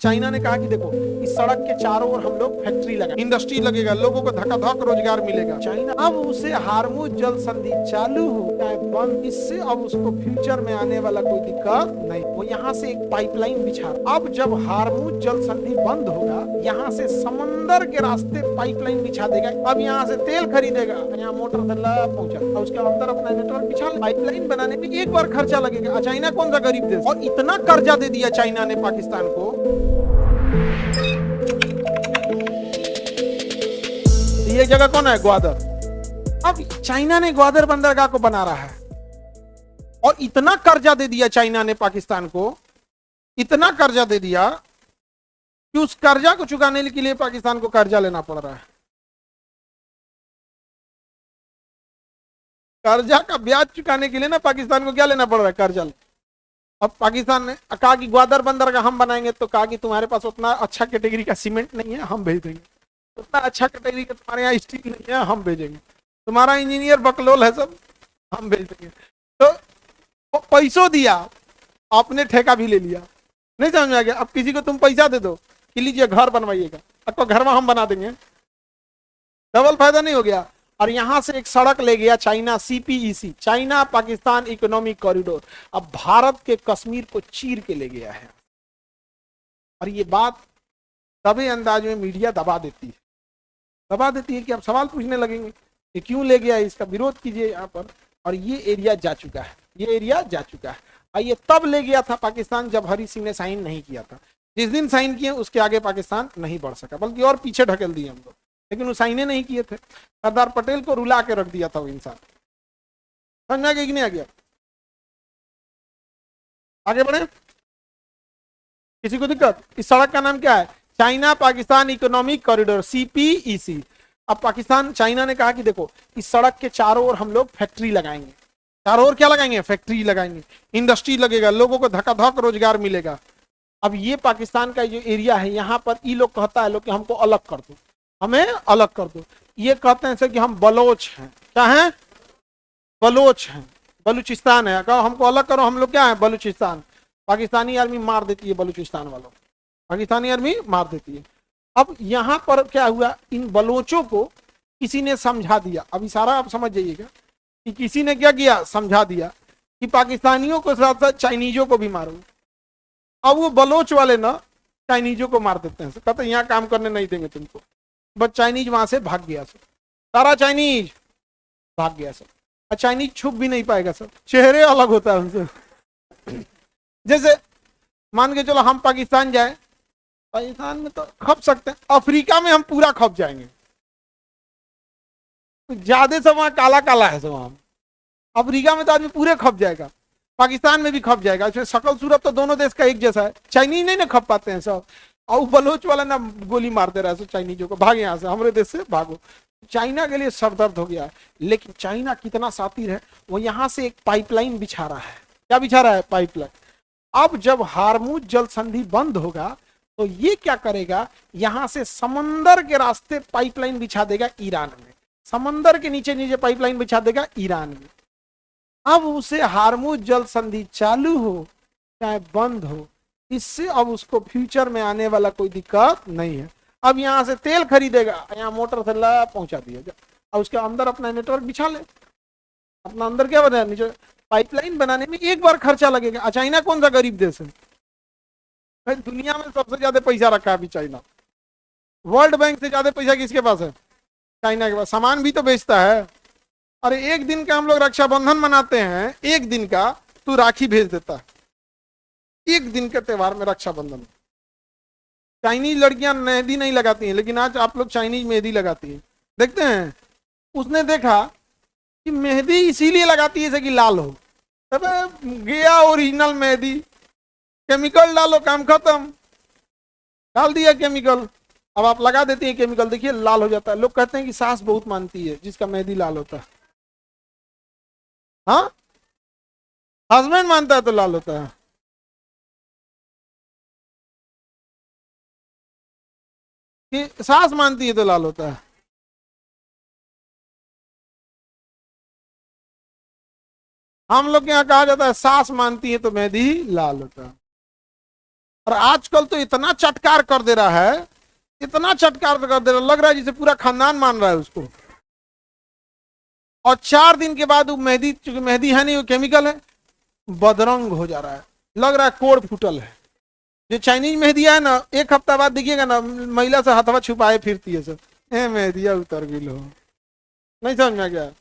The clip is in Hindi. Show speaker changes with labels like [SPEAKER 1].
[SPEAKER 1] चाइना ने कहा कि देखो इस सड़क के चारों ओर हम लोग फैक्ट्री लगा, इंडस्ट्री लगेगा, लोगों को धक्का-धक रोजगार मिलेगा। चाइना अब उसे हार्मुज जल संधि चालू हो चाहे बंद, इससे अब उसको फ्यूचर में आने वाला कोई दिक्कत नहीं। वो यहाँ से एक पाइपलाइन बिछा, अब जब हार्मुज जल संधि बंद होगा, यहाँ से समंदर के रास्ते पाइपलाइन बिछा देगा। अब यहाँ से तेल खरीदेगा, यहाँ मोटर पहुंचा, और उसके अंदर अपना नेटवर्क बिछा। पाइपलाइन बनाने में एक बार खर्चा लगेगा। चाइना कौन सा गरीब देश, और इतना कर्जा दे दिया चाइना ने पाकिस्तान को। ये जगह कौन है? ग्वादर। अब चाइना ने ग्वादर बंदरगाह को बना रहा है, और इतना कर्जा दे दिया चाइना ने पाकिस्तान को, इतना कर्जा दे दिया कि उस कर्जा को चुकाने के लिए पाकिस्तान को कर्जा लेना पड़ रहा है। कर्जा का ब्याज चुकाने के लिए ना पाकिस्तान को क्या लेना पड़ रहा है? कर्जा। अब पाकिस्तान ने कहा कि ग्वादर बंदरगाह हम बनाएंगे, तो कहा कि तुम्हारे पास उतना अच्छा कैटेगरी का सीमेंट नहीं है, हम भेज देंगे। उतना अच्छा कैटेगरी का तुम्हारे यहाँ स्टील नहीं है, हम भेजेंगे। तुम्हारा इंजीनियर बकलोल है सब, हम भेज देंगे। तो पैसों दिया, आपने ठेका भी ले लिया। नहीं समझ में आ गया? अब किसी को तुम पैसा दे दो कि लीजिए घर बनवाइएगा, आपको घर में हम बना देंगे, डबल फायदा नहीं हो गया? और यहां से एक सड़क ले गया China, CPEC, China Pakistan economic corridor. अब भारत के कश्मीर को चीर के ले गया है। और ये बात दबे अंदाज में मीडिया दबा देती है कि अब सवाल पूछने लगेंगे कि क्यों ले गया, इसका विरोध कीजिए यहाँ पर। और ये एरिया जा चुका है, और ये तब ले गया था पाकिस्तान जब हरी सिंह ने साइन नहीं किया था। जिस दिन साइन किए उसके आगे पाकिस्तान नहीं बढ़ सका, बल्कि और पीछे ढकेल दिए हम लोग। लेकिन वो साइने नहीं किए थे। सरदार पटेल को रुला के रख दिया था वो इंसान। समझ में आ गया कि नहीं आ गया? आगे बढ़े। किसी को दिक्कत? इस सड़क का नाम क्या है? China Pakistan economic corridor, CPEC. अब पाकिस्तान, चाइना ने कहा कि देखो इस सड़क के चारों ओर हम लोग फैक्ट्री लगाएंगे। चारों ओर क्या लगाएंगे? फैक्ट्री लगाएंगे, इंडस्ट्री लगेगा, लोगों को धक्का-धक रोजगार मिलेगा। अब ये पाकिस्तान का जो एरिया है, यहाँ पर ये लोग कहता है लोग कि हमको अलग कर दो, हमें अलग कर दो। ये कहते हैं कि हम बलोच हैं। क्या हैं? बलोच हैं, बलूचिस्तान है। कहो हमको अलग करो, हम लोग क्या है? बलूचिस्तान। पाकिस्तानी आर्मी मार देती है बलूचिस्तान वालों, पाकिस्तानी आर्मी मार देती है। अब यहां पर क्या हुआ, इन बलोचों को किसी ने समझा दिया। अब इशारा आप समझ जाइएगा कि किसी ने क्या किया, समझा दिया कि पाकिस्तानियों को साथ साथ चाइनीजों को भी मारो। अब वो बलोच वाले ना चाइनीजों को मार देते हैं, कहते हैं यहाँ काम करने नहीं देंगे तुमको। बस चाइनीज वहां से भाग गया सब, सारा चाइनीज भाग गया सब। और चाइनीज छुप भी नहीं पाएगा सब, चेहरे अलग होता है उनसे। जैसे मान के चलो हम पाकिस्तान जाए, पाकिस्तान में तो खप सकते हैं, अफ्रीका में हम पूरा खप जाएंगे। ज्यादा सब वहां काला काला है सब वहां। अफ्रीका में तो आदमी पूरे खप जाएगा, पाकिस्तान में भी खप जाएगा। इसमें शकल सूरत तो दोनों देश का एक जैसा है। चाइनीज नहीं ना खप पाते हैं सब। और बलोच वाला ना गोली मार दे रहा है चाइनीजों को, भाग यहाँ से, हमारे देश से भागो। चाइना के लिए सरदर्द हो गया है। लेकिन चाइना कितना शातिर है, वो यहाँ से एक पाइपलाइन बिछा रहा है। क्या बिछा रहा है? पाइपलाइन। अब जब हार्मुज जल संधि बंद होगा तो ये क्या करेगा, यहां से समंदर के रास्ते पाइपलाइन बिछा देगा ईरान में, समंदर के नीचे नीचे पाइपलाइन बिछा देगा ईरान में। अब उसे हार्मुज जल संधि चालू हो चाहे बंद हो, इससे अब उसको फ्यूचर में आने वाला कोई दिक्कत नहीं है। अब यहाँ से तेल खरीदेगा, यहाँ मोटर से पहुंचा दिया, और उसके अंदर अपना नेटवर्क बिछा ले। अपना अंदर क्या बनाया, नीचे पाइपलाइन बनाने में एक बार खर्चा लगेगा। चाइना कौन सा गरीब देश है? दुनिया में सबसे ज्यादा पैसा रखा है अभी चाइना। वर्ल्ड बैंक से ज्यादा पैसा किसके पास है? चाइना के पास। सामान भी तो बेचता है। अरे एक दिन का हम लोग रक्षाबंधन मनाते हैं, एक दिन का तू राखी भेज देता है, एक दिन के त्योहार में रक्षाबंधन। चाइनीज लड़कियां मेहंदी नहीं लगाती हैं, लेकिन आज आप लोग चाइनीज मेहंदी लगाती हैं, देखते हैं। उसने देखा कि मेहंदी इसीलिए लगाती है कि लाल हो। अबे गया ओरिजिनल मेहंदी, केमिकल डालो, काम खत्म। डाल दिया केमिकल, अब आप लगा देती है केमिकल, देखिए लाल हो जाता है। लोग कहते हैं कि सास बहुत मानती है जिसका मेहंदी लाल होता है। हाँ, हस्बैंड मानता है तो लाल होता है। कि सास मानती है तो लाल होता है। हम लोग के यहाँ कहा जाता है सास मानती है तो मेहंदी लाल होता है। और आजकल तो इतना चटकार कर दे रहा है, इतना चटकार कर दे रहा है, लग रहा है जैसे पूरा खानदान मान रहा है उसको। और 4 दिन के बाद वो मेहंदी, चूंकि मेहंदी है नहीं, वो केमिकल है, बदरंग हो जा रहा है, लग रहा है कोड़ फूटल है। जो चाइनीज मेहंदिया है ना, 1 हफ्ता बाद देखिएगा ना, महिला से हथवा छुपाए फिरती है सब, ए मेहंदिया उतर गई हो। नहीं समझ में आ गया?